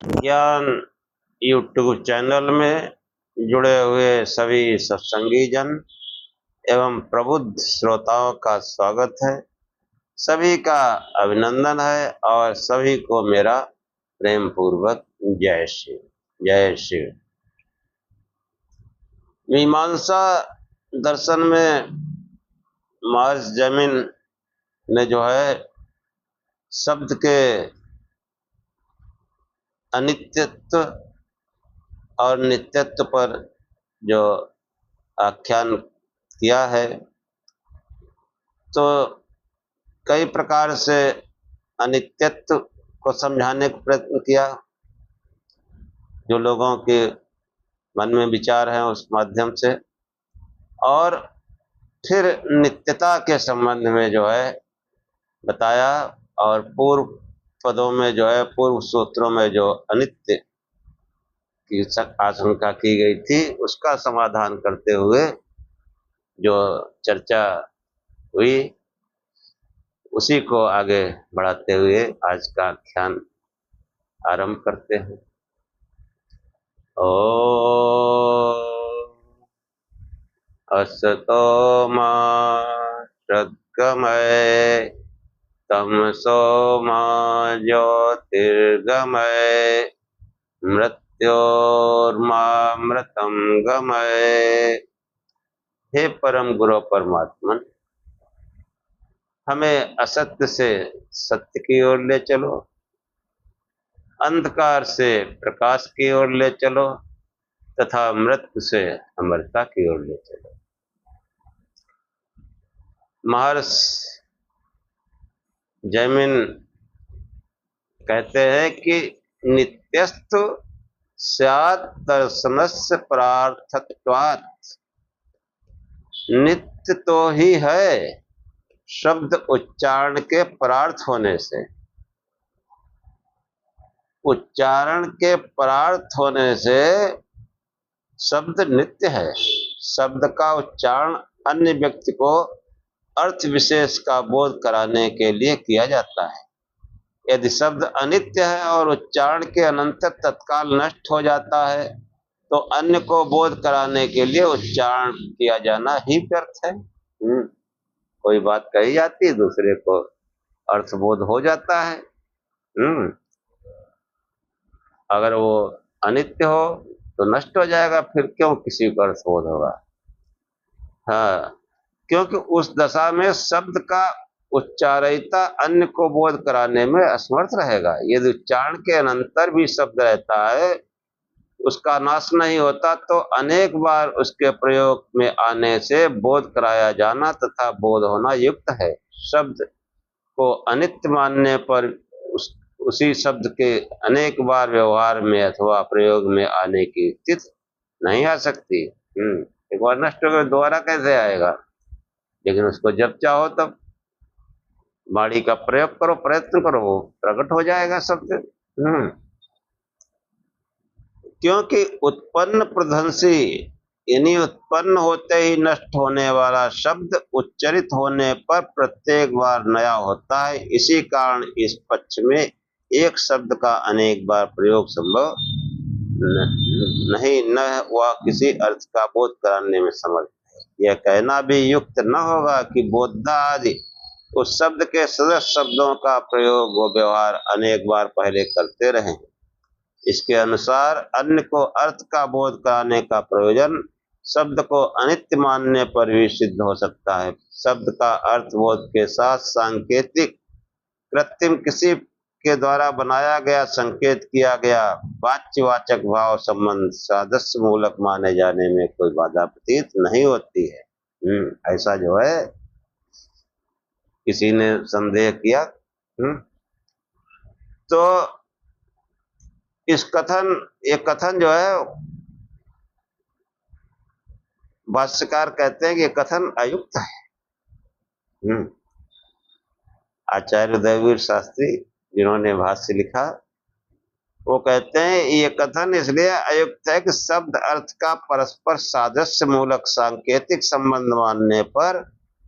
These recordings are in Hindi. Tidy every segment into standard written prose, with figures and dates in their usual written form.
ज्ञान यूट्यूब चैनल में जुड़े हुए सभी सत्संगी जन एवं प्रबुद्ध श्रोताओं का स्वागत है। सभी का अभिनंदन है और सभी को मेरा प्रेम पूर्वक जय श्री जय श्री। मीमांसा दर्शन में महर्षि जैमिन ने जो है शब्द के अनित्यत्व और नित्यत्व पर जो आख्यान किया है, तो कई प्रकार से अनित्यत्व को समझाने का प्रयत्न किया। जो लोगों के मन में विचार हैं उस माध्यम से, और फिर नित्यता के संबंध में जो है बताया, और पूर्व पदों में जो है पूर्व सूत्रों में जो अनित्य की आशंका की गई थी उसका समाधान करते हुए जो चर्चा हुई उसी को आगे बढ़ाते हुए आज का आख्यान आरंभ करते हैं। असतो मा सद्गमय तमसो मा ज्योतिर्गमय मृत्योर्मामृतं गमय। हे परम गुरु परमात्मन, हमें असत्य से सत्य की ओर ले चलो, अंधकार से प्रकाश की ओर ले चलो तथा मृत्यु से अमरता की ओर ले चलो। महर्षि जैमिन कहते हैं कि नित्यस्तु स्यात् दर्शनस्य परार्थत्वात्। नित्य तो ही है शब्द उच्चारण के परार्थ होने से। उच्चारण के परार्थ होने से शब्द नित्य है। शब्द का उच्चारण अन्य व्यक्ति को अर्थ विशेष का बोध कराने के लिए किया जाता है। यदि शब्द अनित्य है और उच्चारण के अनंतर तत्काल नष्ट हो जाता है तो अन्य को बोध कराने के लिए उच्चारण किया जाना ही व्यर्थ है। कोई बात कही जाती है, दूसरे को अर्थबोध हो जाता है। अगर वो अनित्य हो तो नष्ट हो जाएगा, फिर क्यों किसी को अर्थबोध होगा? हाँ, क्योंकि उस दशा में शब्द का उच्चारणता अन्य को बोध कराने में असमर्थ रहेगा। यदि उच्चारण के अनंतर भी शब्द रहता है, उसका नाश नहीं होता, तो अनेक बार उसके प्रयोग में आने से बोध कराया जाना तथा बोध होना युक्त है। शब्द को अनित्य मानने पर उसी शब्द के अनेक बार व्यवहार में अथवा प्रयोग में आने की स्थिति नहीं आ सकती। एक बार नष्ट हो गया दोबारा कैसे आएगा? लेकिन उसको जब चाहो तब वाणी का प्रयोग करो, प्रयत्न करो, वो प्रकट हो जाएगा शब्द। क्योंकि उत्पन्न प्रध्वंसी यानी उत्पन्न होते ही नष्ट होने वाला शब्द उच्चरित होने पर प्रत्येक बार नया होता है। इसी कारण इस पक्ष में एक शब्द का अनेक बार प्रयोग संभव नहीं, न वह किसी अर्थ का बोध कराने में समर्थ है। यह कहना भी युक्त न होगा कि बोधा आदि उस शब्द के सदस्य शब्दों का प्रयोग व व्यवहार अनेक बार पहले करते रहे। इसके अनुसार अन्य को अर्थ का बोध कराने का प्रयोजन शब्द को अनित्य मानने पर भी सिद्ध हो सकता है। शब्द का अर्थ बोध के साथ सांकेतिक कृत्रिम किसी के द्वारा बनाया गया संकेत किया गया वाच्यवाचक भाव संबंध सादृश्य मूलक माने जाने में कोई बाधा प्रतीत नहीं होती है। ऐसा जो है किसी ने संदेह किया, तो ये कथन जो है भाष्यकार कहते हैं कि ये कथन अयुक्त है। आचार्य उदयवीर शास्त्री जिन्होंने भाष्य लिखा, वो कहते हैं ये कथन इसलिए अयुक्त है कि शब्द अर्थ का परस्पर सादृश्य मूलक सांकेतिक संबंध मानने पर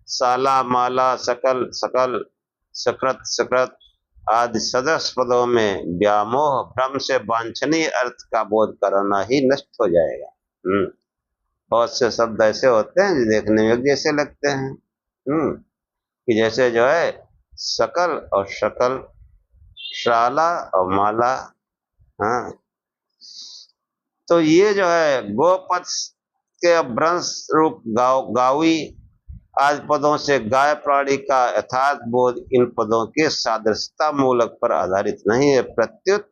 साला माला सकल सकल सकृत सकृत आदि सदस्य पदों में व्यामोह भ्रम से वांछनीय अर्थ का बोध कराना ही नष्ट हो जाएगा। बहुत से शब्द ऐसे होते हैं जो देखने में एक जैसे लगते हैं, कि जैसे जो है सकल और शकल, शाला और माला। हाँ, तो ये जो है गोपद के अपभ्रंश रूप गावी आदि पदों से गाय प्राणी का यथार्थ बोध इन पदों के सादृश्यता मूलक पर आधारित नहीं है। प्रत्युत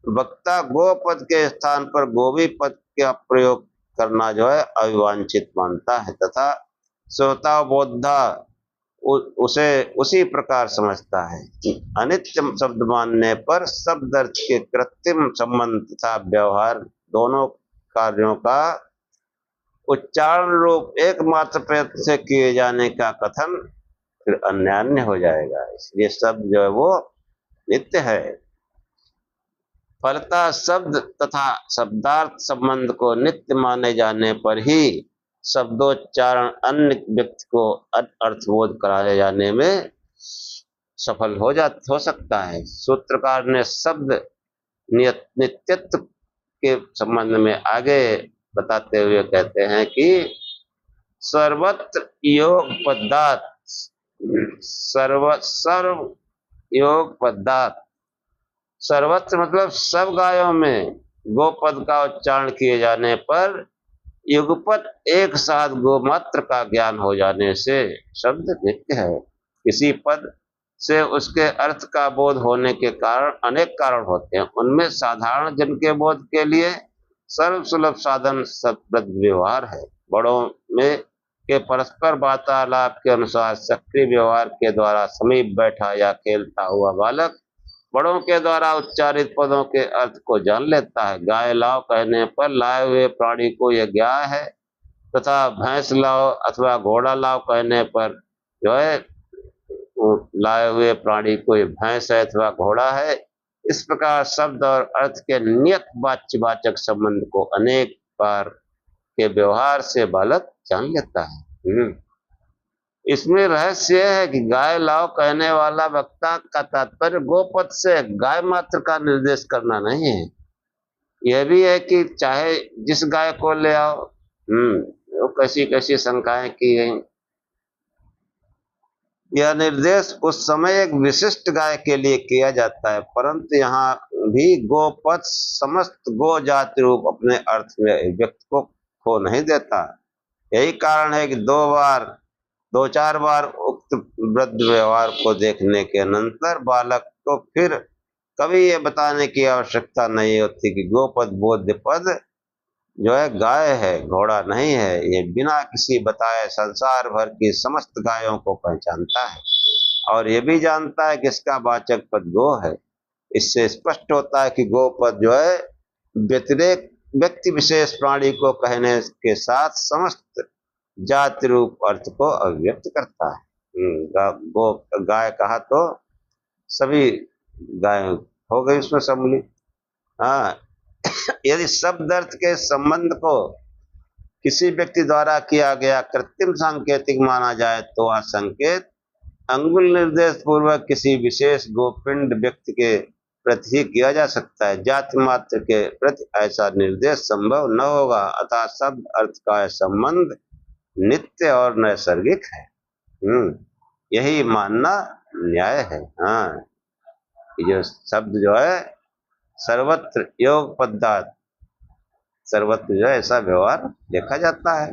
वक्ता गोपद के स्थान पर गोवी पद का प्रयोग करना जो है अविवांछित मानता है तथा श्रोता बोधा उसे उसी प्रकार समझता है। अनित्य शब्द मानने पर शब्द अर्थ के कृत्रिम संबंध तथा व्यवहार दोनों कार्यों का उच्चारण रूप एकमात्र प्रयत्न से किए जाने का कथन फिर अन्यान्य हो जाएगा। इसलिए शब्द जो है वो नित्य है। फलतः शब्द तथा शब्दार्थ संबंध को नित्य माने जाने पर ही शब्दोच्चारण अन्य व्यक्ति को अर्थबोध कराए जाने में सफल हो सकता है। सूत्रकार ने शब्द नित्यत्व के संबंध में आगे बताते हुए कहते हैं कि सर्वत्र योग पदार्थ सर्व योग पदार्थ, सर्वत्र मतलब सब गायों में गोपद का उच्चारण किए जाने पर युगपत एक साथ गोमात्र का ज्ञान हो जाने से शब्द नित्य है। किसी पद से उसके अर्थ का बोध होने के कारण अनेक कारण होते हैं। उनमें साधारण जन के बोध के लिए सर्व सुलभ साधन शब्द व्यवहार है। बड़ों में के परस्पर वार्तालाप के अनुसार सक्रिय व्यवहार के द्वारा समीप बैठा या खेलता हुआ बालक बड़ों के द्वारा उच्चारित पदों के अर्थ को जान लेता है। गाय लाओ कहने पर लाए हुए प्राणी को यह ज्ञान है तथा भैंस लाओ अथवा घोड़ा लाओ कहने पर जो है लाए हुए प्राणी को भैंस है अथवा घोड़ा है। इस प्रकार शब्द और अर्थ के नियत वाच्यवाचक संबंध को अनेक बार के व्यवहार से बालक जान लेता है। इसमें रहस्य है कि गाय लाओ कहने वाला वक्ता का तात्पर्य गोपद से गाय मात्र का निर्देश करना नहीं है। यह भी है कि चाहे जिस गाय को ले आओ। वो कैसी कैसी शंकाएं की गई। यह निर्देश उस समय एक विशिष्ट गाय के लिए किया जाता है, परंतु यहाँ भी गोपद समस्त गो जाति रूप अपने अर्थ में व्यक्ति को खो नहीं देता। यही कारण है कि दो चार बार उक्त वृद्ध व्यवहार को देखने के अनंतर बालक को फिर कभी ये बताने की आवश्यकता नहीं होती कि गोपद बोध्य पद जो है गाय है, घोड़ा नहीं है। ये बिना किसी बताए संसार भर की समस्त गायों को पहचानता है और ये भी जानता है कि इसका वाचक पद गो है। इससे स्पष्ट होता है कि गोपद जो है व्यतिरेक व्यक्ति विशेष प्राणी को कहने के साथ समस्त जाति रूप अर्थ को अभिव्यक्त करता है। गो गाय कहा तो सभी गाय हो गई उसमें सम्मिलित। हाँ, यदि शब्द अर्थ के संबंध को किसी व्यक्ति द्वारा किया गया कृत्रिम सांकेतिक माना जाए तो वह संकेत अंगुल निर्देश पूर्वक किसी विशेष गोपिंड व्यक्ति के प्रति ही किया जा सकता है। जाति मात्र के प्रति ऐसा निर्देश संभव न होगा। अतः शब्द अर्थ का संबंध नित्य और नैसर्गिक है। यही मानना न्याय है। हाँ, जो शब्द जो है सर्वत्र योग पदार्थ, सर्वत्र जो है ऐसा व्यवहार देखा जाता है।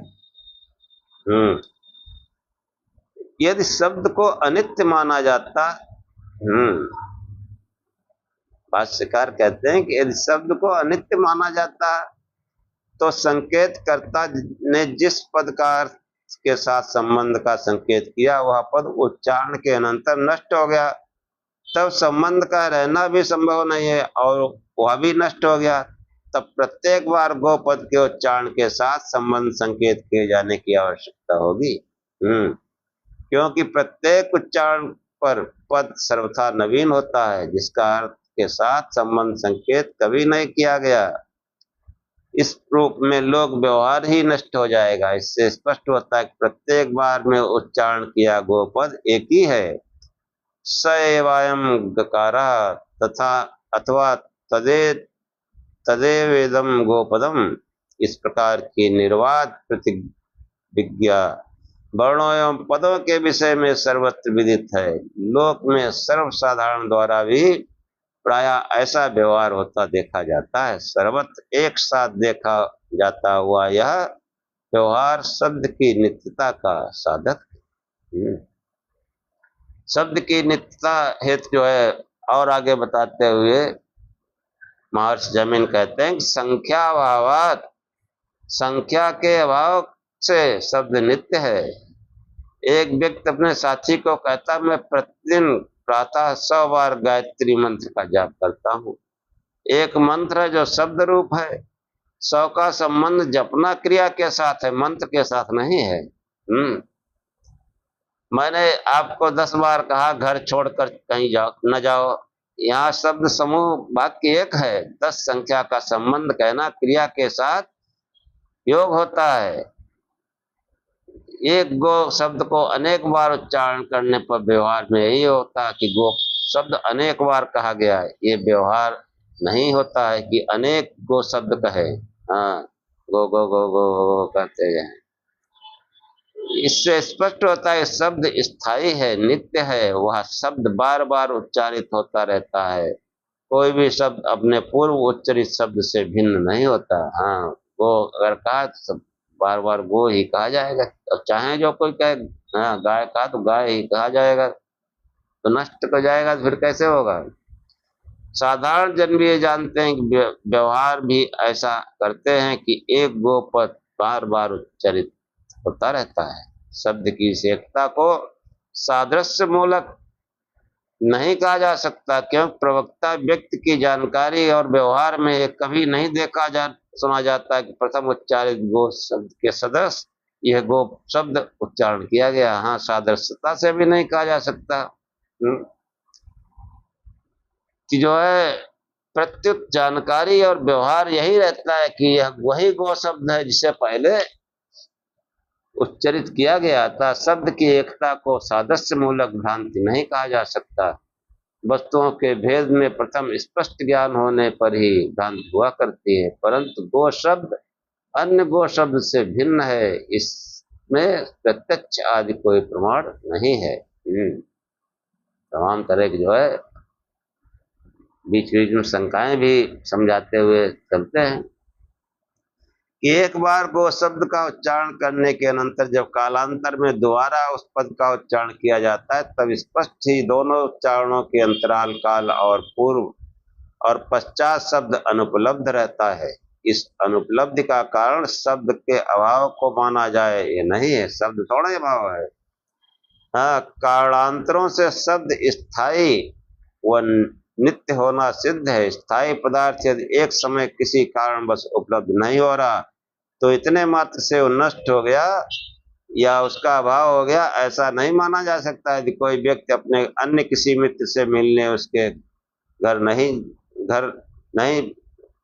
यदि शब्द को अनित्य माना जाता, भाष्यकार कहते हैं कि यदि शब्द को अनित्य माना जाता तो संकेत कर्ता ने जिस पद का अर्थ के साथ संबंध का संकेत किया वह पद उच्चारण के अनंतर नष्ट हो गया, तब संबंध का रहना भी संभव नहीं है और वह भी नष्ट हो गया। तब प्रत्येक बार गो पद के उच्चारण के साथ संबंध संकेत किए जाने की आवश्यकता होगी। क्योंकि प्रत्येक उच्चारण पर पद सर्वथा नवीन होता है जिसका अर्थ के साथ संबंध संकेत कभी नहीं किया गया। इस रूप में लोक व्यवहार ही नष्ट हो जाएगा। इससे स्पष्ट होता है कि प्रत्येक बार में उच्चारण किया गोपद एक ही है स एवायं गकारः तथा अथवा तदे तदेवेदं गोपदम, इस प्रकार की निर्वाद प्रतिविज्ञा वर्णों एवं पदों के विषय में सर्वत्र विदित है। लोक में सर्वसाधारण द्वारा भी प्राय ऐसा व्यवहार होता देखा जाता है। सर्वत्र एक साथ देखा जाता हुआ यह व्यवहार शब्द की नित्यता का साधक है। शब्द की नित्यता हेतु जो है, और आगे बताते हुए महर्षि जमीन कहते हैं कि संख्या के अभाव से शब्द नित्य है। एक व्यक्ति अपने साथी को कहता, मैं प्रतिदिन प्रातः 100 बार गायत्री मंत्र का जाप करता हूँ। एक मंत्र है जो शब्द रूप है। 100 का संबंध जपना क्रिया के साथ है, मंत्र के साथ नहीं है। मैंने आपको 10 बार कहा घर छोड़कर कहीं जाओ न जाओ, यहाँ शब्द समूह वाक्य एक है। 10 संख्या का संबंध कहना क्रिया के साथ योग होता है। एक गो शब्द को अनेक बार उच्चारण करने पर व्यवहार में यही होता है कि गो शब्द अनेक बार कहा गया है। ये व्यवहार नहीं होता है कि अनेक गो शब्द कहे, हाँ गो गो गो गो गो कहते हैं। इससे स्पष्ट होता है शब्द स्थायी है, नित्य है। वह शब्द बार बार उच्चारित होता रहता है। कोई भी शब्द अपने पूर्व उच्चरित शब्द से भिन्न नहीं होता। हाँ गो अगर कहा तो बार बार गो ही कहा जाएगा, और चाहे जो कोई कहे हाँ गाय कहा तो गाय ही कहा जाएगा, तो नष्ट हो जाएगा तो फिर कैसे होगा। साधारण जन भी ये जानते हैं कि व्यवहार भी ऐसा करते हैं कि एक गो पद बार बार उच्चरित होता रहता है। शब्द की इस एकता को सादृश्य मूलक नहीं कहा जा सकता, क्योंकि प्रवक्ता व्यक्ति की जानकारी और व्यवहार में ये कभी नहीं सुना जाता कि प्रथम उच्चारित गो शब्द के सदस्य यह गो शब्द उच्चारण किया गया। हाँ सादृश्यता से भी नहीं कहा जा सकता कि जो है प्रत्युत जानकारी और व्यवहार यही रहता है कि यह वही गो शब्द है जिसे पहले उच्चरित किया गया था। शब्द की एकता को सादृश्य मूलक भ्रांति नहीं कहा जा सकता। वस्तुओं के भेद में प्रथम स्पष्ट ज्ञान होने पर ही भ्रांति हुआ करती है, परंतु गो शब्द अन्य गो शब्द से भिन्न है, इसमें प्रत्यक्ष आदि कोई प्रमाण नहीं है। तमाम तरह की जो है बीच बीच में शंकाएं भी समझाते हुए चलते हैं कि एक बार गो शब्द का उच्चारण करने के अनंतर जब कालांतर में दोबारा उस पद का उच्चारण किया जाता है, तब स्पष्ट ही दोनों उच्चारणों के अंतराल काल और पूर्व और पश्चात शब्द अनुपलब्ध रहता है। इस अनुपलब्धि का कारण शब्द के अभाव को माना जाए ये नहीं है, शब्द थोड़ा ही अभाव है। हाँ कारणांतरों से शब्द स्थायी व नित्य होना सिद्ध है। स्थायी पदार्थ यदि एक समय किसी कारणवश उपलब्ध नहीं हो रहा तो इतने मात्र से वो नष्ट हो गया या उसका अभाव हो गया, ऐसा नहीं माना जा सकता। यदि कोई व्यक्ति अपने अन्य किसी मित्र से मिलने उसके घर नहीं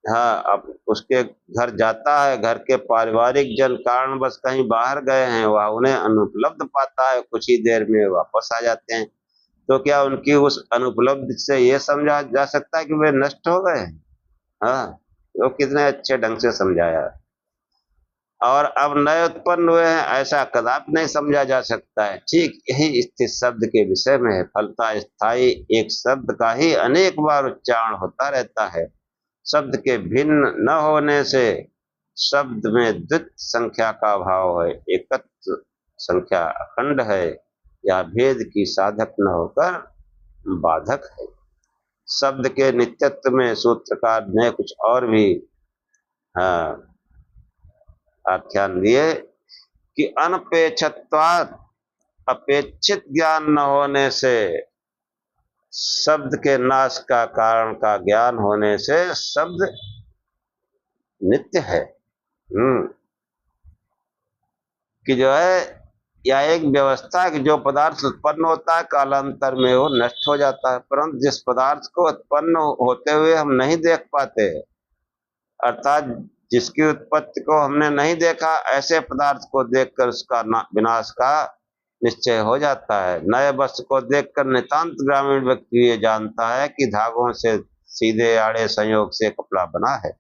हाँ अब उसके घर जाता है, घर के पारिवारिक जन कारणवश कहीं बाहर गए हैं, वह उन्हें अनुपलब्ध पाता है, कुछ ही देर में वापस आ जाते हैं, तो क्या उनकी उस अनुपलब्धि से यह समझा जा सकता है कि वे नष्ट हो गए। हाँ वो कितने अच्छे ढंग से समझाया। और अब नए उत्पन्न हुए हैं ऐसा कदापि नहीं समझा जा सकता है। ठीक यही स्थिति शब्द के विषय में है। फलता स्थायी एक शब्द का ही अनेक बार उच्चारण होता रहता है। शब्द के भिन्न न होने से शब्द में द्वित संख्या का भाव है, एकत्व संख्या अखंड है या भेद की साधक न होकर बाधक है। शब्द के नित्यत्व में सूत्रकार ने कुछ और भी आख्यान दिए कि अनपेक्षत्वात् अपेक्षित ज्ञान न होने से शब्द के नाश का कारण का ज्ञान होने से शब्द नित्य है। कि जो है या एक व्यवस्था कि जो पदार्थ उत्पन्न होता है कालांतर में वो नष्ट हो जाता है, परंतु जिस पदार्थ को उत्पन्न होते हुए हम नहीं देख पाते, अर्थात जिसकी उत्पत्ति को हमने नहीं देखा, ऐसे पदार्थ को देखकर उसका विनाश का निश्चय हो जाता है। नए वस्त्र को देखकर नितांत ग्रामीण व्यक्ति ये जानता है कि धागों से सीधे आड़े संयोग से कपड़ा बना है।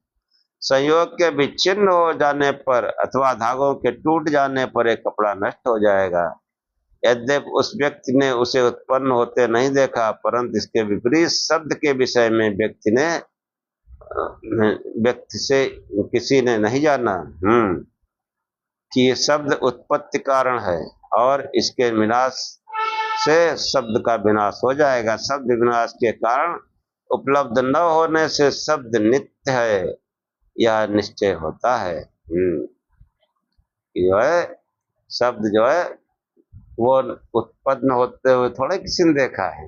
संयोग के विच्छिन्न हो जाने पर अथवा धागों के टूट जाने पर एक कपड़ा नष्ट हो जाएगा। यद्यपि उस व्यक्ति ने उसे उत्पन्न होते नहीं देखा, परंतु इसके विपरीत शब्द के विषय में व्यक्ति से किसी ने नहीं जाना कि ये शब्द उत्पत्ति कारण है और इसके विनाश से शब्द का विनाश हो जाएगा। शब्द विनाश के कारण उपलब्ध न होने से शब्द नित्य है, यह निश्चय होता है। जो है शब्द जो है वो उत्पन्न होते हुए थोड़े किसी ने देखा है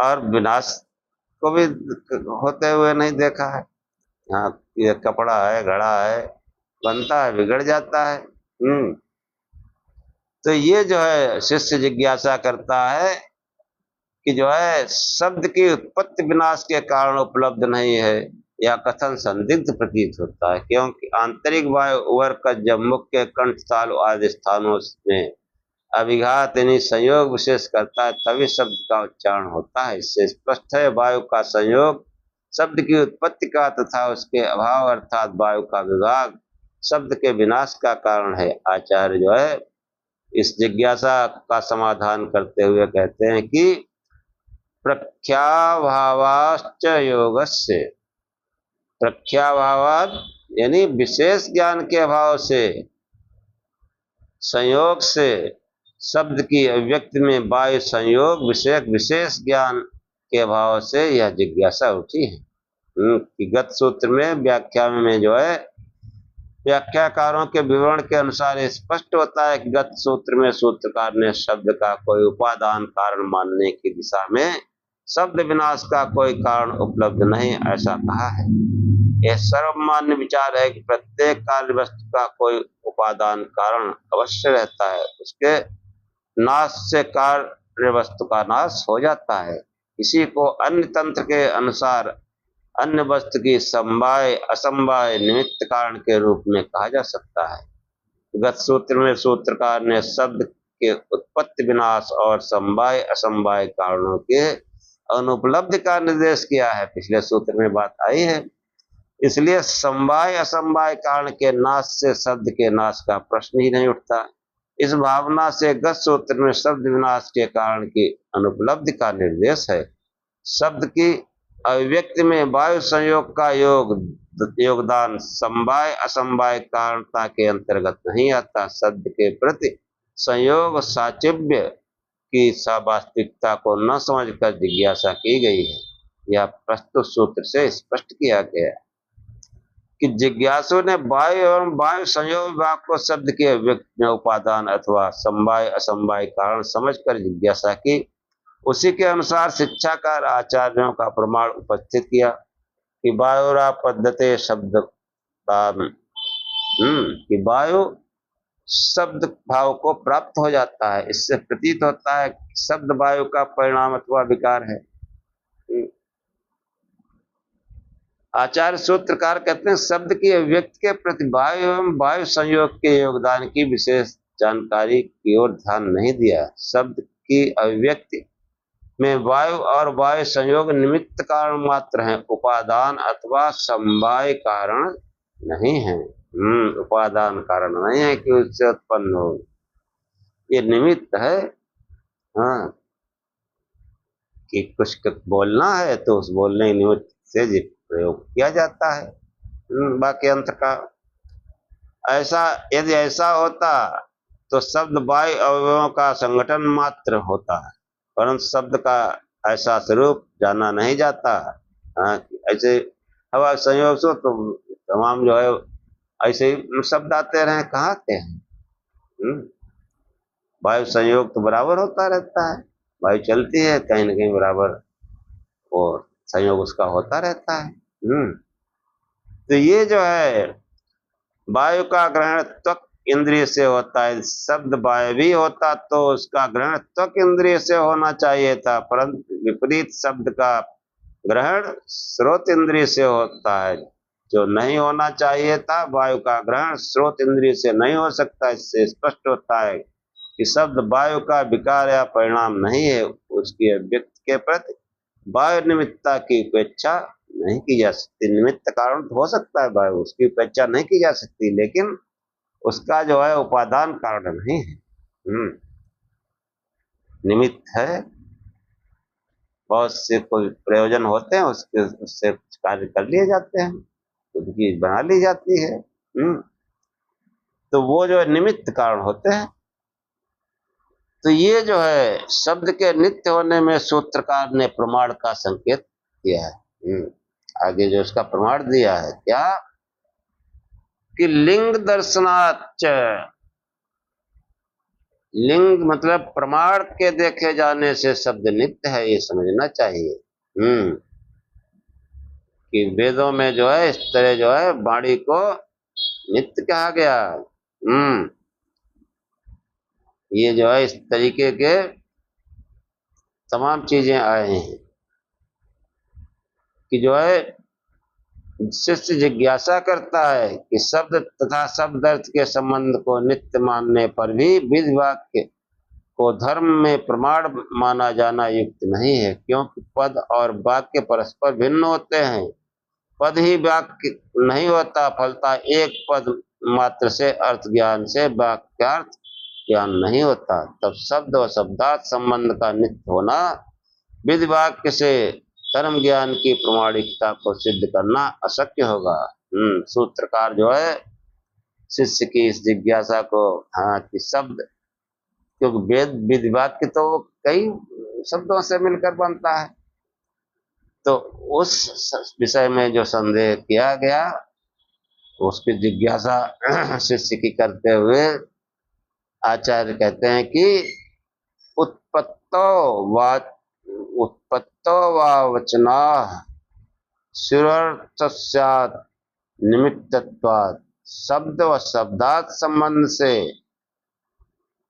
और विनाश को भी होते हुए नहीं देखा है। हाँ, ये कपड़ा है, घड़ा है, बनता है, बिगड़ जाता है। तो ये जो है शिष्य जिज्ञासा करता है कि जो है शब्द की उत्पत्ति विनाश के कारण उपलब्ध नहीं है, या कथन संदिग्ध प्रतीत होता है, क्योंकि आंतरिक वायु वर्कज जब मुख्य कंठ तालु आदि स्थानों में अभिघात यानी संयोग विशेष करता है तभी शब्द का उच्चारण होता है। इससे स्पष्ट है वायु का संयोग शब्द की उत्पत्ति का तथा उसके अभाव अर्थात वायु का विभाग शब्द के विनाश का कारण है। आचार्य जो है इस जिज्ञासा का समाधान करते हुए कहते हैं कि प्रख्याभावाश्च योगस्य, प्रख्याभावात् यानी विशेष ज्ञान के अभाव से, संयोग से शब्द की अभिव्यक्ति में वायु संयोग विषयक विशेष ज्ञान के अभाव से यह जिज्ञासा उठी है। कि गत सूत्र में व्याख्या में जो है व्याख्याकारों के विवरण के अनुसार स्पष्ट होता है कि गत सूत्र में सूत्रकार ने शब्द का कोई उपादान कारण मानने की दिशा में शब्द विनाश का कोई कारण उपलब्ध नहीं ऐसा कहा है। यह सर्वमान्य विचार है कि प्रत्येक कार्य वस्तु का कोई उपादान कारण अवश्य रहता है, उसके नाश से कार्य वस्तु का नाश हो जाता है। इसी को अन्य तंत्र के अनुसार अन्य वस्तु की समवाय असमवाय निमित्त कारण के रूप में कहा जा सकता है। गत सूत्र में सूत्रकार ने शब्द के उत्पत्ति विनाश और समवाय असमवाय कारणों के अनुपलब्धि का निर्देश किया है। पिछले सूत्र में बात आई है, इसलिए समवाय असमवाय कारण के नाश से शब्द के नाश का प्रश्न ही नहीं उठता। इस भावना से गत सूत्र में शब्द विनाश के कारण की अनुपलब्धि का निर्देश है। शब्द की अभिव्यक्ति में वायु संयोग का योगदान समवाय असमवाय कारणता के अंतर्गत नहीं आता। शब्द के प्रति संयोग साचिव्य की वास्तविकता को न समझकर जिज्ञासा की गई है। यह प्रस्तुत सूत्र से स्पष्ट किया गया है कि जिज्ञासु ने वायु एवं वायु संयोग विभाग को शब्द के अभिव्यक्ति में उपादान अथवा समवाय असमवाय कारण समझकर जिज्ञासा की। उसी के अनुसार शिक्षाकार आचार्यों का प्रमाण उपस्थित किया कि वायुरा पद्धते शब्द कि वायु शब्द भाव को प्राप्त हो जाता है। इससे प्रतीत होता है कि शब्द वायु का परिणाम अथवा विकार है। आचार्य सूत्रकार कहते हैं शब्द की अभिव्यक्ति के प्रति वायु एवं वायु संयोग के योगदान की विशेष जानकारी की ओर ध्यान नहीं दिया। शब्द की अभिव्यक्ति में वायु और वायु संयोग निमित्त कारण मात्र हैं, उपादान अथवा समवाय कारण नहीं है। उपादान कारण नहीं है कि उससे उत्पन्न हो, ये निमित्त है। हाँ, कि कुछ बोलना है तो उस बोलने के निमित्त से प्रयोग किया जाता है। बाकी अंत का ऐसा यदि ऐसा होता तो शब्द वायु अवयवों का संगठन मात्र होता है, परंतु शब्द का ऐसा स्वरूप जाना नहीं जाता। ऐसे हवा संयोग से तो तमाम जो है ऐसे ही शब्द आते रहे, कहाँ आते हैं। वायु संयोग तो बराबर होता रहता है, वायु चलती है कहीं न कहीं बराबर और संयोग उसका होता रहता है। तो ये जो है वायु का ग्रहण त्वक इंद्रिय से होता है। शब्द वायु भी होता तो उसका ग्रहण त्वक इंद्रिय से होना चाहिए था, परंतु विपरीत शब्द का ग्रहण स्रोत इंद्रिय से होता है। जो नहीं होना चाहिए था, वायु का ग्रहण श्रोत इंद्रिय से नहीं हो सकता। इससे स्पष्ट होता है कि शब्द वायु का विकार या परिणाम नहीं है। उसकी अभिव्यक्ति के प्रति वायु निमित्ता की उपेक्षा नहीं की जा सकती। निमित्त कारण तो हो सकता है वायु, उसकी उपेक्षा नहीं की जा सकती, लेकिन उसका जो है उपादान कारण नहीं है। निमित्त है, बहुत से कोई प्रयोजन होते हैं, उसके उससे कुछ कार्य कर लिए जाते हैं, कुछ चीज बना ली जाती है। तो वो जो है निमित्त कारण होते हैं। तो ये जो है शब्द के नित्य होने में सूत्रकार ने प्रमाण का संकेत किया है। आगे जो इसका प्रमाण दिया है क्या, कि लिंग दर्शनाच, लिंग मतलब प्रमाण के देखे जाने से शब्द नित्य है, ये समझना चाहिए। कि वेदों में जो है इस तरह जो है वाणी को नित्य कहा गया। ये जो है इस तरीके के तमाम चीजें आए हैं कि जो है शिष्य जिज्ञासा करता है कि शब्द तथा शब्द अर्थ के संबंध को नित्य मानने पर भी विधि वाक्य को धर्म में प्रमाण माना जाना युक्त नहीं है, क्योंकि पद और वाक्य परस्पर भिन्न होते हैं। पद ही वाक्य नहीं होता, फलता एक पद मात्र से अर्थ ज्ञान से वाक्यार्थ ज्ञान नहीं होता। तब शब्द और शब्दार्थ संबंध का नित्य होना विधि वाक्य से धर्म ज्ञान की प्रमाणिकता को सिद्ध करना अशक्य होगा। सूत्रकार जो है शिष्य की इस जिज्ञासा को, हाँ, कि शब्द, क्योंकि वेद विधि वाक्य तो कई शब्दों से मिलकर बनता है, तो उस विषय में जो संदेह किया गया उसकी जिज्ञासा शिष्य की करते हुए आचार्य कहते हैं कि उत्पत्तो वा वचना सुरर्थस्यात् निमित्तत्वात्, शब्द व शब्दार्थ संबंध से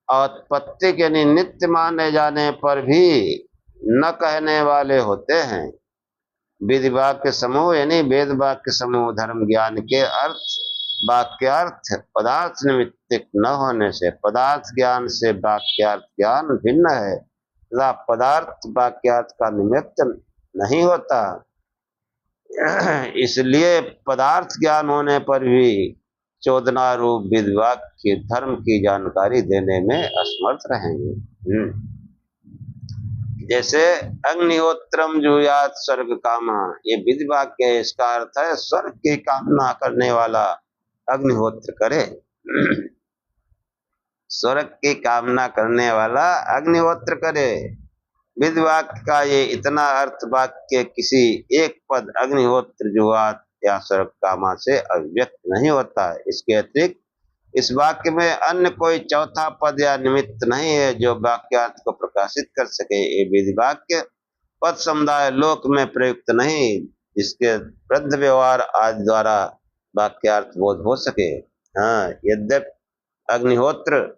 उत्पत्ति यानी नित्य माने जाने पर भी न कहने वाले होते हैं। विधि वाक्य समूह यानी वेद वाक्य समूह धर्म ज्ञान के अर्थ वाक्यार्थ पदार्थ निमित्तिक न होने से पदार्थ ज्ञान से वाक्यार्थ ज्ञान भिन्न है, तथा पदार्थ वाक्यार्थ का निमित्त नहीं होता। इसलिए पदार्थ ज्ञान होने पर भी चोदना रूप विधि वाक्य धर्म की जानकारी देने में असमर्थ रहेंगे। जैसे अग्निहोत्रम जुयात स्वर्ग कामा, ये विधि वाक्य है, इसका अर्थ है स्वर्ग की कामना करने वाला अग्निहोत्र करे। स्वर्ग की कामना करने वाला अग्निहोत्र करे। विधि वाक्य का ये इतना अर्थ वाक्य किसी एक पद अग्निहोत्र जुआत या स्वर्ग कामा से अभिव्यक्त नहीं होता है। इसके अतिरिक्त इस वाक्य में अन्य कोई चौथा पद या निमित्त नहीं है जो वाक्यार्थ को प्रकाशित कर सके। ये विधि वाक्य पद समुदाय लोक में प्रयुक्त नहीं, जिसके वृद्ध व्यवहार आदि द्वारा वाक्यार्थ बोध हो सके। हाँ, यद्यपि अग्निहोत्र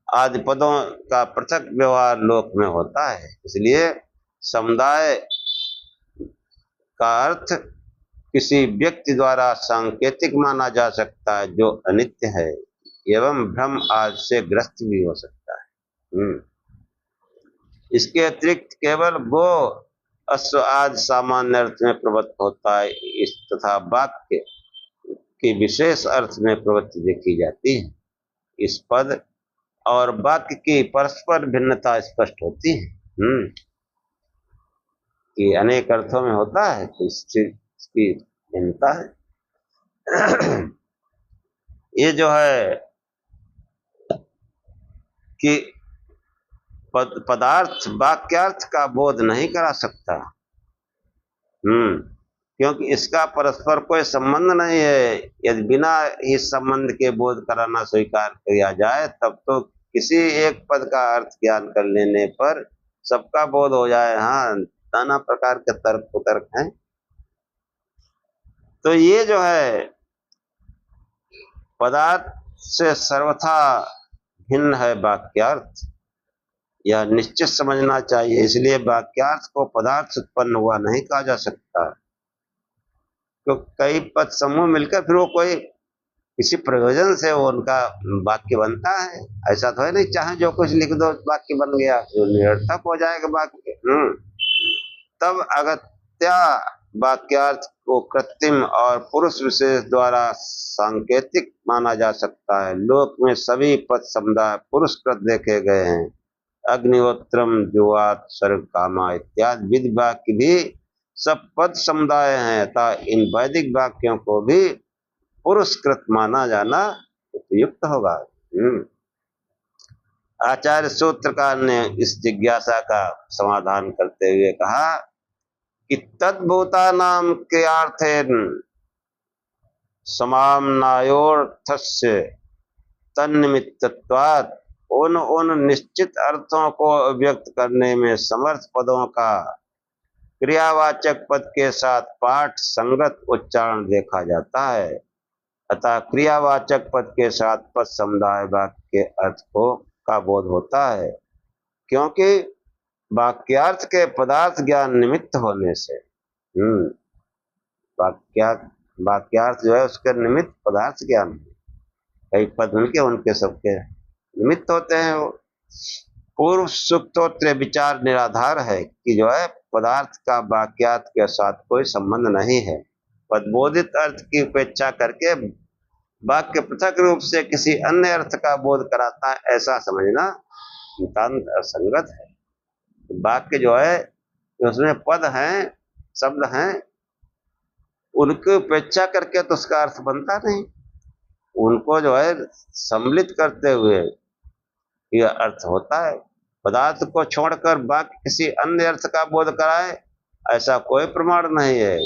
आदि पदों का पृथक व्यवहार लोक में होता है, इसलिए समुदाय का अर्थ किसी व्यक्ति द्वारा सांकेतिक माना जा सकता है जो अनित्य है एवं भ्रम आदि से ग्रस्त भी हो सकता है। इसके अतिरिक्त केवल वो अश्व आदि सामान्य अर्थ में प्रवृत्त होता है, इस तथा वाक्य की विशेष अर्थ में प्रवृत्ति देखी जाती है। इस पद और वाक्य की परस्पर भिन्नता स्पष्ट होती है। कि अनेक अर्थों में होता है, तो इस चीज की भिन्नता है। ये जो है कि पदार्थ वाक्यार्थ का बोध नहीं करा सकता, क्योंकि इसका परस्पर कोई संबंध नहीं है। यदि बिना इस संबंध के बोध कराना स्वीकार किया जाए तब तो किसी एक पद का अर्थ ज्ञान कर लेने पर सबका बोध हो जाए। हाँ, नाना प्रकार के तर्क कुतर्क हैं। तो ये जो है पदार्थ से सर्वथा भिन्न है वाक्यार्थ, यह निश्चित समझना चाहिए। इसलिए वाक्यार्थ को पदार्थ से उत्पन्न हुआ नहीं कहा जा सकता, तो कई पद समूह मिलकर फिर वो कोई किसी प्रयोजन से वो उनका वाक्य बनता है। ऐसा तो है नहीं चाहे जो कुछ लिख दो वाक्य बन गया, जो निरर्थक हो जाएगा वाक्य। तब अगत्या वाक्यार्थ को कृत्रिम और पुरुष विशेष द्वारा सांकेतिक माना जा सकता है। लोक में सभी पद समुदाय पुरुषकृत देखे गए हैं। अग्निहोत्रम जुवात सर्ग कामा इत्यादि विधि वाक्य भी सब पद समुदाय हैं, अतः इन वैदिक वाक्यों को भी पुरुषकृत माना जाना उपयुक्त होगा। आचार्य सूत्रकार ने इस जिज्ञासा का समाधान करते हुए कहा कि तद्भूतानाम के अर्थेन समाम्नायोर्थस्य तन्निमित्तत्वात् उन निश्चित अर्थों को व्यक्त करने में समर्थ पदों का क्रियावाचक पद के साथ पाठ संगत उच्चारण देखा जाता है। अतः क्रियावाचक पद के साथ पद समुदाय वाक्य के अर्थ को का बोध होता है, क्योंकि वाक्यार्थ के पदार्थ ज्ञान निमित्त होने से वाक्यार्थ जो है उसके निमित्त पदार्थ ज्ञान है। कई पद उनके सबके निमित्त होते हैं। वो पूर्व सूक्तोत्तर विचार निराधार है कि जो है पदार्थ का वाक्यार्थ के साथ कोई संबंध नहीं है। पदबोधित अर्थ की उपेक्षा करके वाक्य पृथक रूप से किसी अन्य अर्थ का बोध कराता है, ऐसा समझना नितांत असंगत है। वाक्य जो है उसमें पद हैं, शब्द हैं, उनकी उपेक्षा करके तो उसका अर्थ बनता नहीं। उनको जो है सम्मिलित करते हुए यह अर्थ होता है। पदार्थ को छोड़कर वाक्य किसी अन्य अर्थ का बोध कराए, ऐसा कोई प्रमाण नहीं है।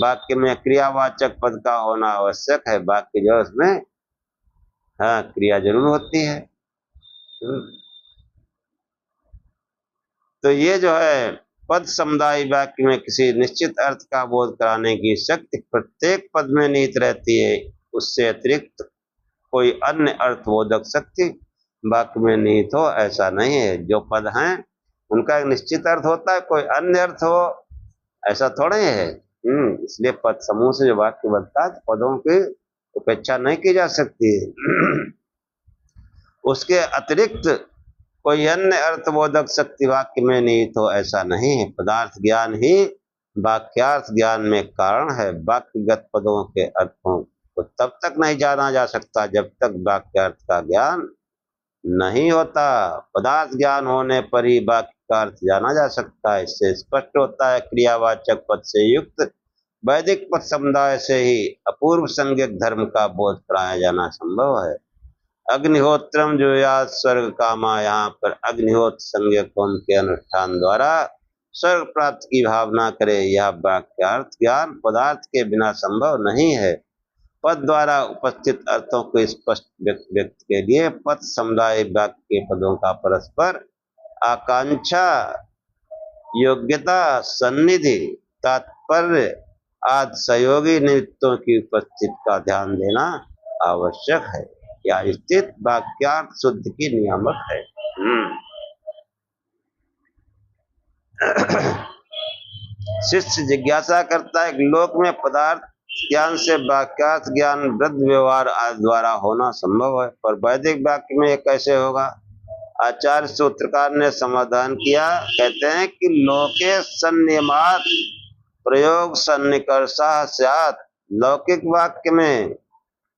वाक्य में क्रियावाचक पद का होना आवश्यक है। वाक्य जो उसमें क्रिया जरूर होती है। तो ये जो है पद समुदाय वाक्य में किसी निश्चित अर्थ का बोध कराने की शक्ति प्रत्येक पद में निहित रहती है। उससे अतिरिक्त कोई अन्य अर्थबोधक शक्ति वाक्य में निहित हो, ऐसा नहीं है। जो पद हैं उनका एक निश्चित अर्थ होता है, कोई अन्य अर्थ हो ऐसा थोड़ा ही है। इसलिए पद समूह से जो वाक्य बनता है पदों की उपेक्षा नहीं की जा सकती। उसके अतिरिक्त कोई अन्य अर्थबोधक शक्ति वाक्य में निहित हो, ऐसा नहीं है। पदार्थ ज्ञान ही वाक्यार्थ ज्ञान में कारण है। वाक्यगत पदों के अर्थों को तब तक नहीं जाना जा सकता जब तक वाक्यार्थ का ज्ञान नहीं होता। पदार्थ ज्ञान होने पर ही वाक्य का अर्थ जाना जा सकता है। इससे स्पष्ट होता है क्रियावाचक पद से युक्त वैदिक पद समुदाय से ही अपूर्व संज्ञक धर्म का बोध कराया जाना संभव है। अग्निहोत्रम जो या स्वर्ग कामा, यहाँ पर अग्निहोत्र संज्ञक होम के अनुष्ठान द्वारा स्वर्ग प्राप्त की भावना करे, यह वाक्यार्थ ज्ञान पदार्थ के बिना संभव नहीं है। पद द्वारा उपस्थित अर्थों को स्पष्ट व्यक्त के लिए पद समुदाय वाक्य के पदों का परस्पर आकांक्षा, योग्यता, सन्निधि, तात्पर्य आदि सहयोगी निमित्तों की उपस्थिति का ध्यान देना आवश्यक है। यह स्थित वाक्यार्थ शुद्ध की नियामक है। शिष्य जिज्ञासा करता है कि लोक में पदार्थ ज्ञान से वाक्यार्थ ज्ञान वृद्ध व्यवहार आदि द्वारा होना संभव है, पर वैदिक वाक्य में यह कैसे होगा? आचार्य सूत्रकार ने समाधान किया, कहते हैं कि लोके सन्नियमात प्रयोग सन्निकर्षा स्यात्। लौकिक वाक्य में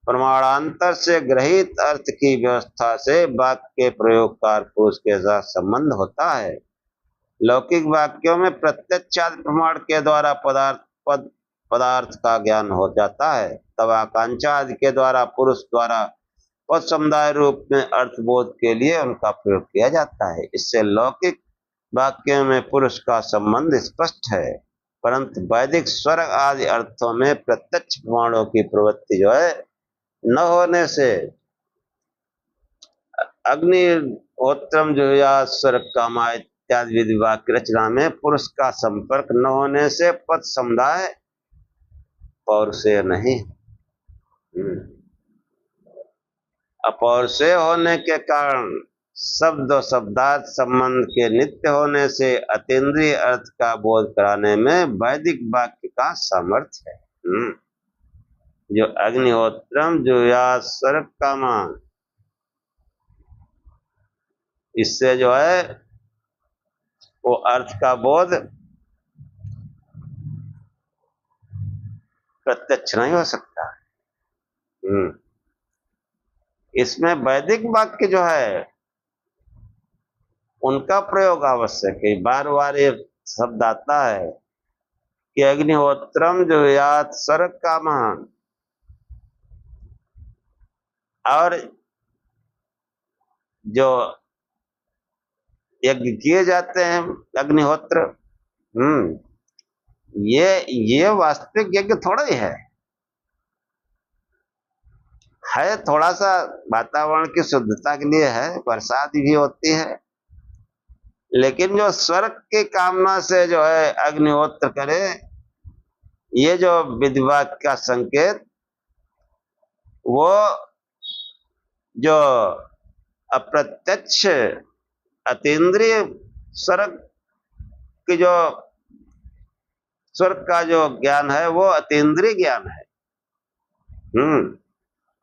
प्रमाणांतर से ग्रहित अर्थ की व्यवस्था से वाक्य के प्रयोगकार पुरुष के साथ संबंध होता है। लौकिक वाक्यों में प्रत्यक्ष आदि प्रमाण के द्वारा पदार्थ का ज्ञान हो जाता है, तब आकांक्षा आदि के द्वारा पुरुष द्वारा पद समुदाय रूप में अर्थबोध के लिए उनका प्रयोग किया जाता है। इससे लौकिक वाक्यों में पुरुष का संबंध स्पष्ट है, परंतु वैदिक स्वर्ग आदि अर्थों में प्रत्यक्ष प्रमाणों की प्रवृत्ति जो है न होने से अग्निहोत्रम जो या स्वर्ग कामा इत्यादि विधि वाक्य रचना में पुरुष का संपर्क न होने से पद समुदाय पौरुषेय नहीं। अपौरुषेय होने के कारण शब्द और शब्दार्थ संबंध के नित्य होने से अतीन्द्रिय अर्थ का बोध कराने में वैदिक वाक्य का सामर्थ्य है। जो अग्निहोत्रम जुयात स्वर्ग कामान, इससे जो है वो अर्थ का बोध प्रत्यक्ष नहीं हो सकता। इसमें वैदिक वाक्य जो है उनका प्रयोग आवश्यक है। बार बार ये शब्द आता है कि अग्निहोत्रम जुयात स्वर्ग कामान, और जो यज्ञ किए जाते हैं अग्निहोत्र, ये वास्तविक यज्ञ थोड़ा ही है थोड़ा सा वातावरण की शुद्धता के लिए है, बरसात भी होती है, लेकिन जो स्वर्ग की कामना से जो है अग्निहोत्र करे, ये जो विधवा का संकेत, वो जो अप्रत्यक्ष अतीन्द्रिय स्वर्ग की जो स्वर्ग का जो ज्ञान है वो अतीन्द्रिय ज्ञान है।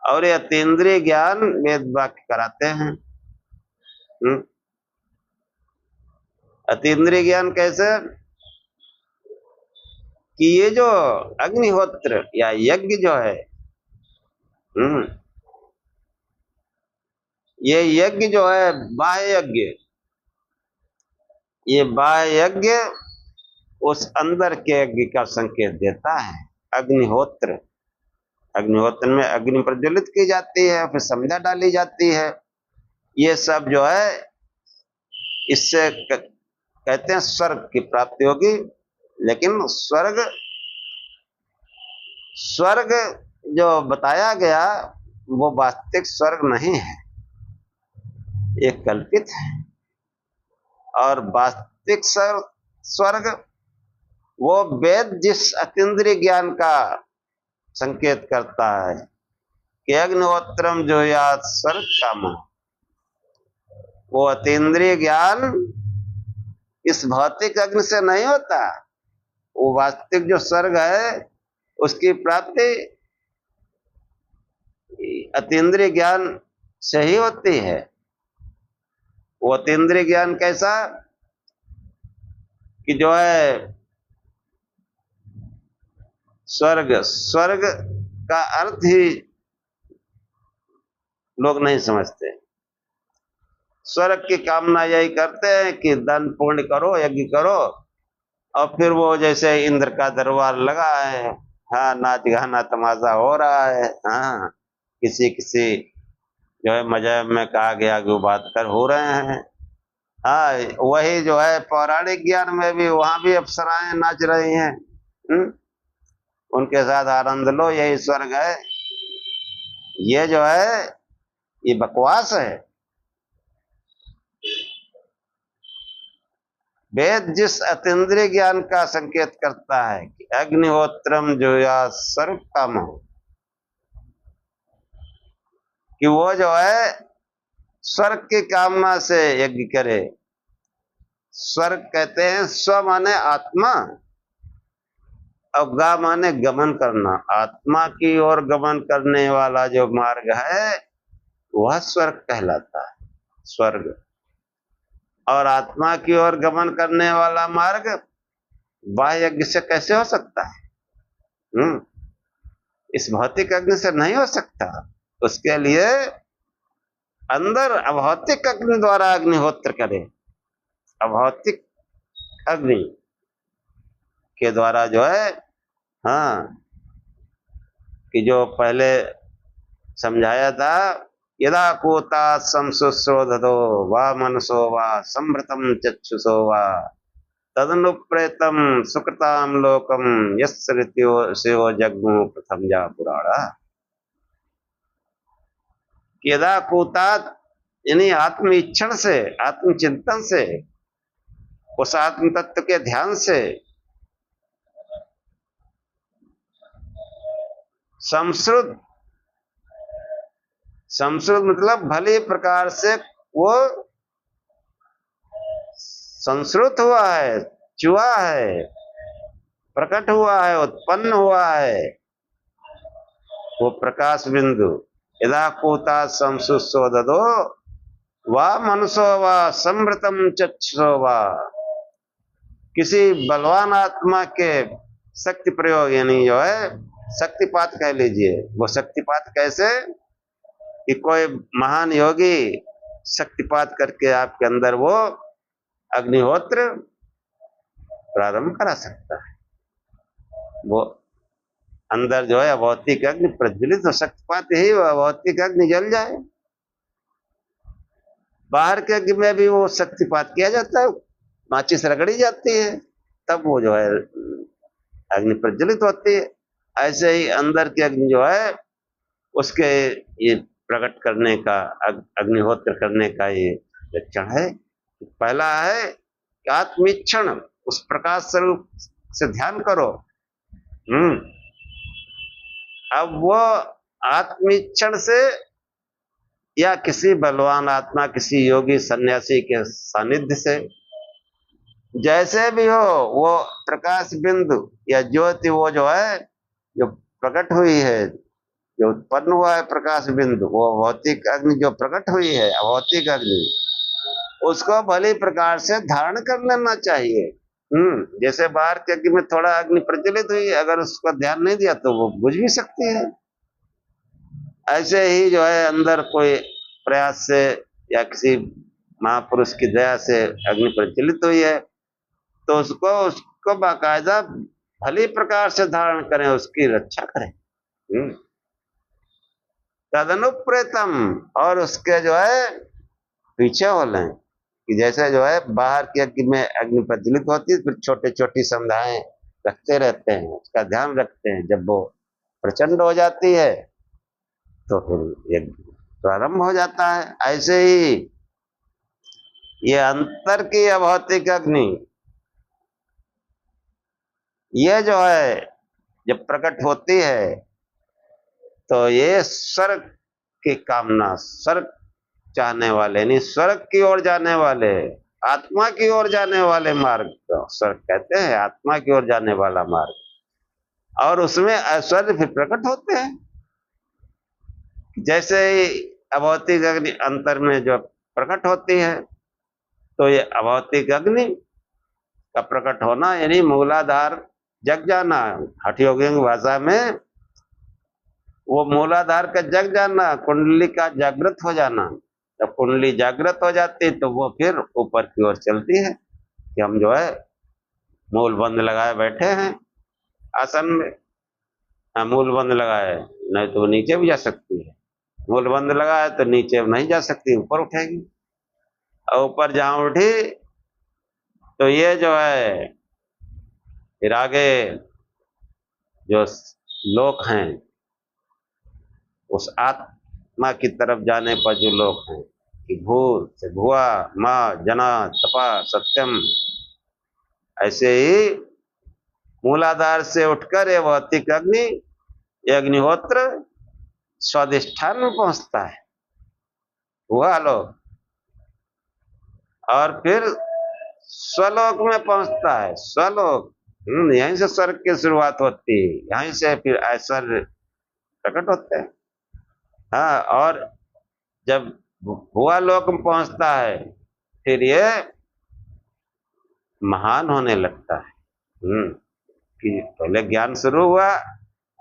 और ये अतीन्द्रिय ज्ञान वेद वाक्य कराते हैं। अतीन्द्रिय ज्ञान कैसे कि ये जो अग्निहोत्र या यज्ञ जो है, ये यज्ञ जो है बाह्य यज्ञ, ये बाह्य यज्ञ उस अंदर के यज्ञ का संकेत देता है। अग्निहोत्र, अग्निहोत्र में अग्नि प्रज्वलित की जाती है, फिर संध्या डाली जाती है, ये सब जो है इससे कहते हैं स्वर्ग की प्राप्ति होगी। लेकिन स्वर्ग जो बताया गया वो वास्तविक स्वर्ग नहीं है, ये कल्पित है। और वास्तविक स्वर्ग वो वेद जिस अतीन्द्रिय ज्ञान का संकेत करता है कि अग्निहोत्रम जुयात स्वर्ग काम, वो अतीन्द्रिय ज्ञान इस भौतिक अग्नि से नहीं होता, वो वास्तविक जो स्वर्ग है उसकी प्राप्ति अतीन्द्रिय ज्ञान से ही होती है। वो अतीन्द्रिय ज्ञान कैसा कि जो है स्वर्ग का अर्थ ही लोग नहीं समझते। स्वर्ग की कामना यही करते हैं कि दान पुण्य करो, यज्ञ करो, और फिर वो जैसे इंद्र का दरबार लगा है, हाँ नाच गाना तमाशा हो रहा है, हाँ किसी जो है मजहब में कहा गया कि बात कर हो रहे हैं, हाँ वही जो है पौराणिक ज्ञान में भी वहां भी अप्सराएं नाच रही हैं, उनके साथ आनंद लो, यही स्वर्ग है। ये जो है ये बकवास है। वेद जिस अतीन्द्रिय ज्ञान का संकेत करता है कि अग्निहोत्रम जुयात स्वर्ग काम, कि वो जो है स्वर्ग की कामना से यज्ञ करे। स्वर्ग कहते हैं स्व माने आत्मा, और गा माने गमन करना, आत्मा की ओर गमन करने वाला जो मार्ग है वह स्वर्ग कहलाता है, स्वर्ग। और आत्मा की ओर गमन करने वाला मार्ग बाह्य यज्ञ से कैसे हो सकता है? इस भौतिक अग्नि से नहीं हो सकता। उसके लिए अंदर अभौतिक अग्नि द्वारा अग्निहोत्र करे, अभौतिक अग्नि के द्वारा जो है, हाँ कि जो पहले समझाया था, यदा कोता संशोधो वा मनसो वा संभृतम चक्षुषो वा तदनुप्रेतम सुकृताम लोकम यस्यो शिवो जग्मु प्रथम जा पुराणा। यदा कोतात यानी आत्म इच्छण से, आत्मचिंतन से, उस आत्म तत्व के ध्यान से संश्रुत, संश्रुत मतलब भली प्रकार से वो संश्रुत हुआ है, चुआ है, प्रकट हुआ है, उत्पन्न हुआ है, वो प्रकाश बिंदु यदा कूता संसुसोददो वा मनुष्यो वा समृतम चक्षुषो वा, किसी बलवान आत्मा के शक्ति प्रयोग यानी जो है शक्तिपात कह लीजिए। वो शक्तिपात कैसे कि कोई महान योगी शक्तिपात करके आपके अंदर वो अग्निहोत्र प्रारंभ करा सकता है। वो अंदर जो है अभौतिक अग्नि प्रज्वलित हो, शक्तिपात यही हो अभौतिक अग्नि जल जाए। बाहर के अग्नि में भी वो शक्तिपात किया जाता है, माचिस रगड़ी जाती है, तब वो जो है अग्नि प्रज्वलित होती है। ऐसे ही अंदर की अग्नि जो है उसके ये प्रकट करने का अग्निहोत्र करने का ये लक्षण है। पहला है कि आत्मीक्षण, उस प्रकाश स्वरूप से ध्यान करो। अब वो आत्मीक्षण से या किसी बलवान आत्मा, किसी योगी सन्यासी के सानिध्य से, जैसे भी हो वो प्रकाश बिंदु या ज्योति वो जो है जो प्रकट हुई है, जो उत्पन्न हुआ है प्रकाश बिंदु, वो भौतिक अग्नि जो प्रकट हुई है अभौतिक अग्नि, उसको भली प्रकार से धारण कर लेना चाहिए। जैसे बाहर के अग्नि में थोड़ा अग्नि प्रज्वलित हुई, अगर उसका ध्यान नहीं दिया तो वो बुझ भी सकती है। ऐसे ही जो है अंदर कोई प्रयास से या किसी महापुरुष की दया से अग्नि प्रज्वलित हुई है तो उसको बाकायदा भली प्रकार से धारण करें, उसकी रक्षा करें। तदनुप्रेतम, और उसके जो है पीछे हो लें कि जैसे जो है बाहर की अग्नि में अग्नि प्रज्वलित होती है, फिर छोटी छोटी संध्याएं रखते रहते हैं, उसका ध्यान रखते हैं। जब वो प्रचंड हो जाती है तो फिर यज्ञ प्रारंभ हो जाता है। ऐसे ही ये अंतर की अभौतिक अग्नि, ये जो है जब प्रकट होती है तो ये स्वर्ग की कामना, स्वर्ग चाहने वाले, यानी स्वर्ग की ओर जाने वाले, आत्मा की ओर जाने वाले मार्ग को स्वर्ग कहते हैं, आत्मा की ओर जाने वाला मार्ग। और उसमें ऐश्वर्य फिर प्रकट होते हैं। जैसे ही अभौतिक अग्नि अंतर में जो प्रकट होती है तो ये अभौतिक अग्नि का प्रकट होना यानी मूलाधार जग जाना, हठ योगियों की भाषा में वो मूलाधार का जग जाना, कुंडली का जागृत हो जाना। जब कुंडली जागृत हो जाती है तो वो फिर ऊपर की ओर चलती है कि हम जो है मूल बंद लगाए बैठे हैं आसन में। मूल बंद लगाए नहीं तो वो नीचे भी जा सकती है, मूल बंद लगाए तो नीचे नहीं जा सकती, ऊपर उठेगी। और ऊपर जहां उठी तो ये जो है फिर आगे जो लोक हैं उस आत्मा की तरफ जाने पर जो लोग हैं कि भू से भुआ, माँ, जना, तपा, सत्यम, ऐसे ही मूलाधार से उठकर ये भौतिक अग्नि, ये अग्निहोत्र स्वाधिष्ठान में पहुंचता है, हुआ लोक, और फिर स्वलोक में पहुंचता है। स्वलोक यहीं से स्वर्ग की शुरुआत होती है, यहीं से फिर ऐश्वर्य प्रकट होते हैं। हाँ, और जब भुआ लोक में पहुंचता है फिर ये महान होने लगता है। कि पहले ज्ञान शुरू हुआ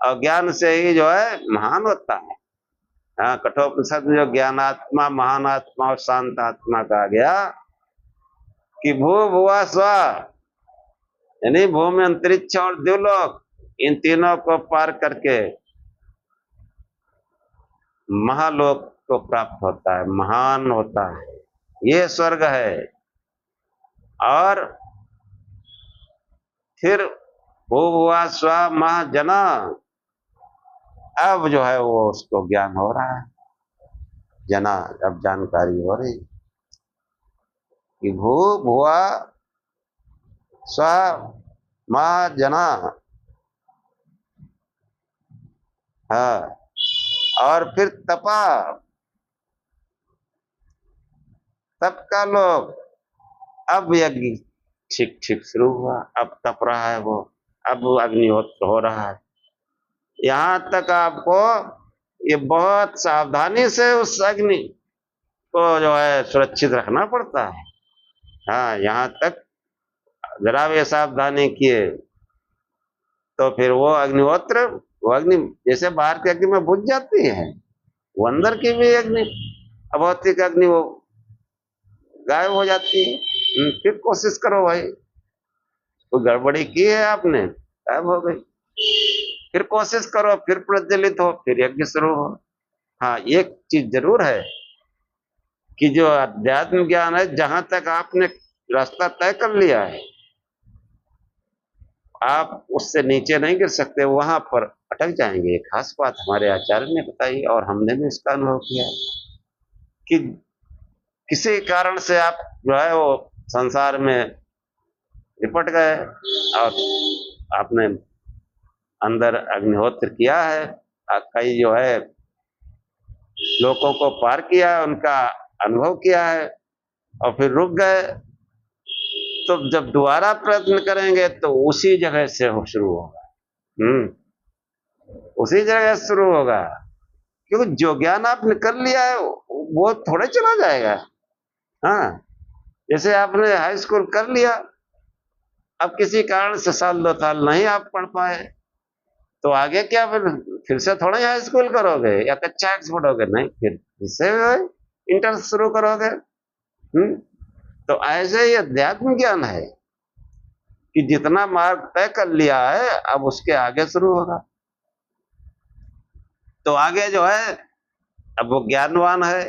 और ज्ञान से ही जो है महान होता है। हाँ, कठोपनिषद में जो ज्ञानात्मा, महान आत्मा और शांत आत्मा कहा गया कि भू भुआ स्व, यानी भूमि, अंतरिक्ष और द्युलोक, इन तीनों को पार करके महालोक को प्राप्त होता है, महान होता है, ये स्वर्ग है। और फिर भूभुआ स्व मह जना, अब जो है वो उसको ज्ञान हो रहा है, जना, अब जानकारी हो रही कि भू भुआ स्व मह जना। हाँ, और फिर तपा, तप का लोग, अब यज्ञ ठीक ठीक शुरू हुआ, अब तप रहा है वो, अब अग्निहोत्र हो रहा है। यहाँ तक आपको ये बहुत सावधानी से उस अग्नि को जो है सुरक्षित रखना पड़ता है। हाँ, यहाँ तक जरा भी सावधानी किए तो फिर वो अग्निहोत्र, वो अग्नि जैसे बाहर की अग्नि में बुझ जाती है, वो अंदर की भी अग्नि, अभौतिक अग्नि, वो गायब हो जाती है। फिर कोशिश करो भाई, कोई गड़बड़ी की है आपने, गायब हो गई। फिर कोशिश करो, फिर प्रज्वलित हो, फिर यज्ञ शुरू हो। हाँ, एक चीज जरूर है कि जो अध्यात्म ज्ञान है, जहां तक आपने रास्ता तय कर लिया है, आप उससे नीचे नहीं गिर सकते, वहां पर अटक जाएंगे। ये खास बात हमारे आचार्य ने बताई और हमने भी इसका अनुभव किया कि किसी कारण से आप जो है वो संसार में लिपट गए और आपने अंदर अग्निहोत्र किया है, कई जो है लोगों को पार किया, उनका अनुभव किया है और फिर रुक गए, तो जब दोबारा प्रयत्न करेंगे तो उसी जगह से शुरू होगा। उसी जगह से शुरू होगा, क्योंकि जो ज्ञान आपने कर लिया है वो थोड़े चला जाएगा। हाँ, जैसे आपने हाई स्कूल कर लिया, अब किसी कारण से साल 2 साल नहीं आप पढ़ पाए, तो आगे क्या फिर से थोड़ा ही हाई स्कूल करोगे या कक्षा एक्स पढ़ोगे? नहीं, फिर से इंटर शुरू करोगे। तो ऐसे ही अध्यात्म ज्ञान है कि जितना मार्ग तय कर लिया है, अब उसके आगे शुरू होगा। तो आगे जो है, अब वो ज्ञानवान है,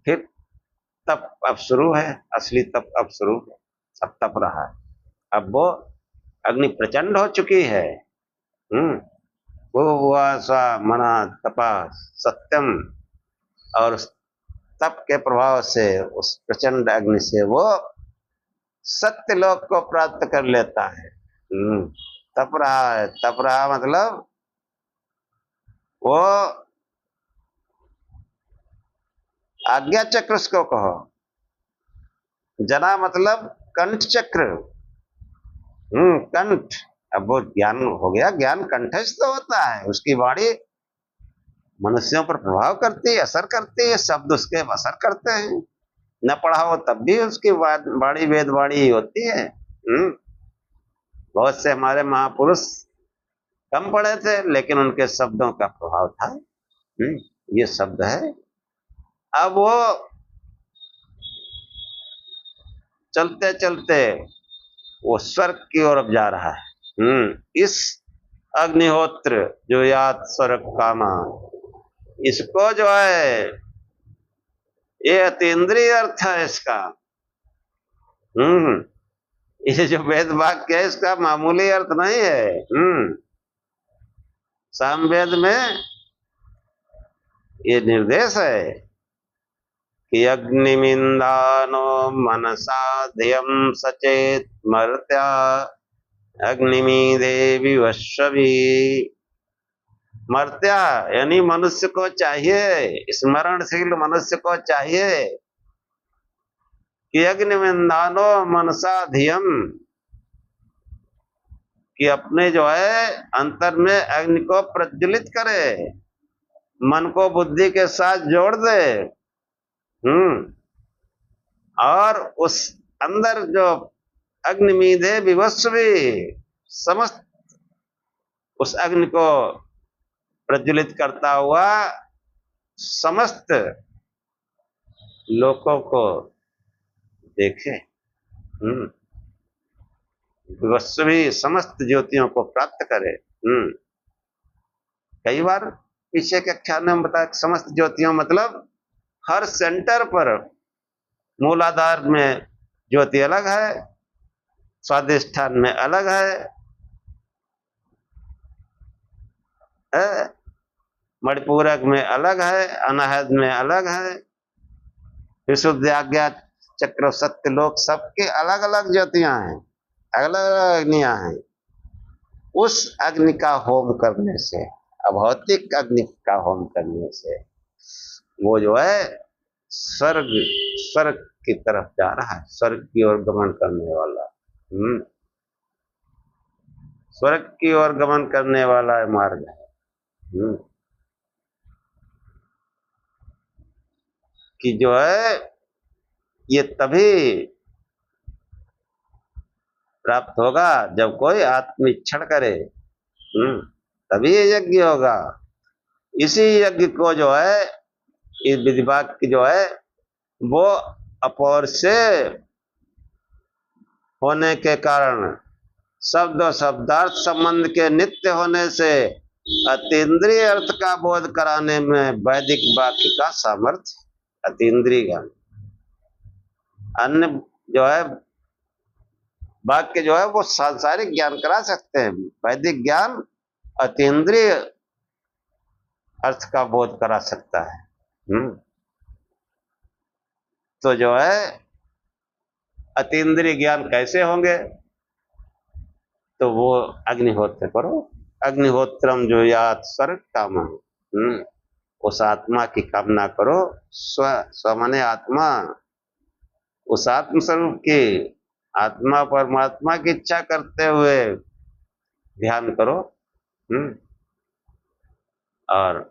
फिर तप अब शुरू है, असली तप अब शुरू है, सब तप रहा है। अब वो अग्नि प्रचंड हो चुकी है। हम्म वो हुआ सा मना तपा सत्यम, और उस तप के प्रभाव से, उस प्रचंड अग्नि से वो सत्य लोक को प्राप्त कर लेता है। तप रहा है, तप रहा मतलब वो आज्ञा चक्र उसको कहो, जना मतलब कंठ चक्र। कंठ, अब वो ज्ञान हो गया, ज्ञान कंठस्थ होता है, उसकी वाणी मनुष्यों पर प्रभाव करती है, असर करती है, शब्द उसके असर करते हैं। न पढ़ा हो तब भी उसकी वाणी वेद वाणी ही होती है। बहुत से हमारे महापुरुष कम पढ़े थे, लेकिन उनके शब्दों का प्रभाव था। ये शब्द है। अब वो चलते चलते वो स्वर्ग की ओर अब जा रहा है। इस अग्निहोत्र जो यात स्वर्ग कामा, इसको जो है, ये अतीन्द्रिय अर्थ है इसका। ये जो वेद वाक्य है, इसका मामूली अर्थ नहीं है। सामवेद में ये निर्देश है कि अग्निमिंदानो मनसा धियम सचेत मर्त्या अग्निमीदे विवस्वभी। मर्त्या यानी मनुष्य को चाहिए, स्मरणशील मनुष्य को चाहिए कि अग्निमिंदानो मनसा धियम, कि अपने जो है अंतर में अग्नि को प्रज्वलित करे, मन को बुद्धि के साथ जोड़ दे। और उस अंदर जो अग्निमीदे विवस्वी, समस्त उस अग्नि को प्रज्वलित करता हुआ समस्त लोकों को देखे। विवस्वी समस्त ज्योतियों को प्राप्त करे। कई बार पीछे के ख्याल में बताया, समस्त ज्योतियों मतलब हर सेंटर पर, मूलाधार में ज्योति अलग है, स्वादिष्ठान में अलग है, मणिपूरक में अलग है, अनाहद में अलग है, विशुद्ध आज्ञा चक्र सत्य लोक, सबके अलग अलग ज्योतियां हैं, अलग अलग अग्नियां हैं। उस अग्नि का होम करने से, अभौतिक अग्नि का होम करने से, वो जो है स्वर्ग स्वर्ग की तरफ जा रहा है, स्वर्ग की ओर गमन करने वाला। स्वर्ग की ओर गमन करने वाला मार्ग है। हम्म, कि जो है ये तभी प्राप्त होगा जब कोई आत्मनिरीक्षण करे। तभी ये यज्ञ होगा। इसी यज्ञ को जो है, इस विधिवाक की जो है वो अपौर से होने के कारण, शब्द और शब्दार्थ संबंध के नित्य होने से अतीन्द्रिय अर्थ का बोध कराने में वैदिक वाक्य का सामर्थ्य। अतीन्द्रिय ज्ञान, अन्य जो है वाक्य जो है वो सांसारिक ज्ञान करा सकते हैं, वैदिक ज्ञान अतीन्द्रिय अर्थ का बोध करा सकता है। तो जो है अतीन्द्रिय ज्ञान कैसे होंगे, तो वो अग्निहोत्र करो। अग्निहोत्रम जो यात स्वर्ग काम, उस आत्मा की कामना करो। स्व स्व माने आत्मा, उस आत्म स्वरूप की, आत्मा परमात्मा की इच्छा करते हुए ध्यान करो। और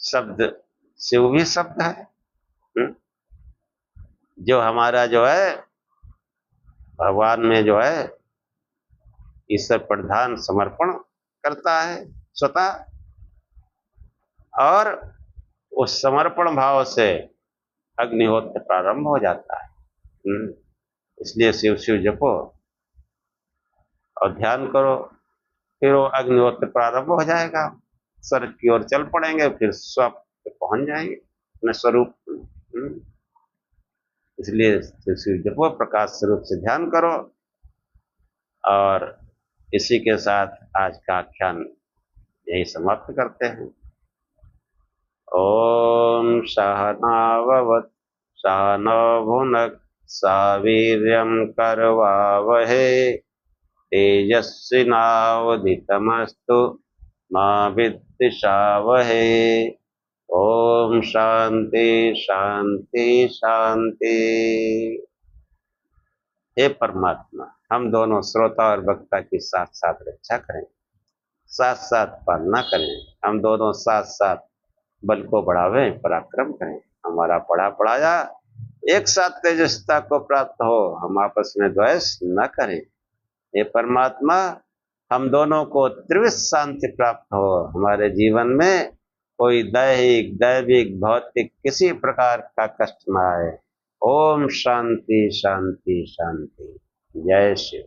शब्द शिव भी शब्द है, जो हमारा जो है भगवान में जो है ईश्वर प्रधान समर्पण करता है स्वतः, और उस समर्पण भाव से अग्निहोत्र प्रारंभ हो जाता है। इसलिए शिव शिव जपो और ध्यान करो, फिर वो अग्निहोत्र प्रारंभ हो जाएगा, स्वर्ग की ओर चल पड़ेंगे, फिर स्व पे पहुंच जाएंगे अपने स्वरूप। इसलिए शिव शिव जपो, प्रकाश स्वरूप से ध्यान करो। और इसी के साथ आज का आख्यान यही समाप्त करते हैं। ओम सहनाववतु सहनौ भुनक्तु सह वीर्यं करवावहै तेजस्विनावधीतमस्तु मा विद्विषावहै। ओम शांति शांति शांति। हे परमात्मा, हम दोनों श्रोता और वक्ता की साथ साथ रक्षा करें, साथ साथ पालना करें। हम दोनों साथ साथ बल को बढ़ावें, पराक्रम करें। हमारा पढ़ा पढ़ाया एक साथ तेजस्ता को प्राप्त हो, हम आपस में द्वेष न करें। हे परमात्मा, हम दोनों को त्रिविध शांति प्राप्त हो, हमारे जीवन में कोई दैहिक दैविक भौतिक किसी प्रकार का कष्ट न आए। ओम शांति शांति शांति। जय शिव।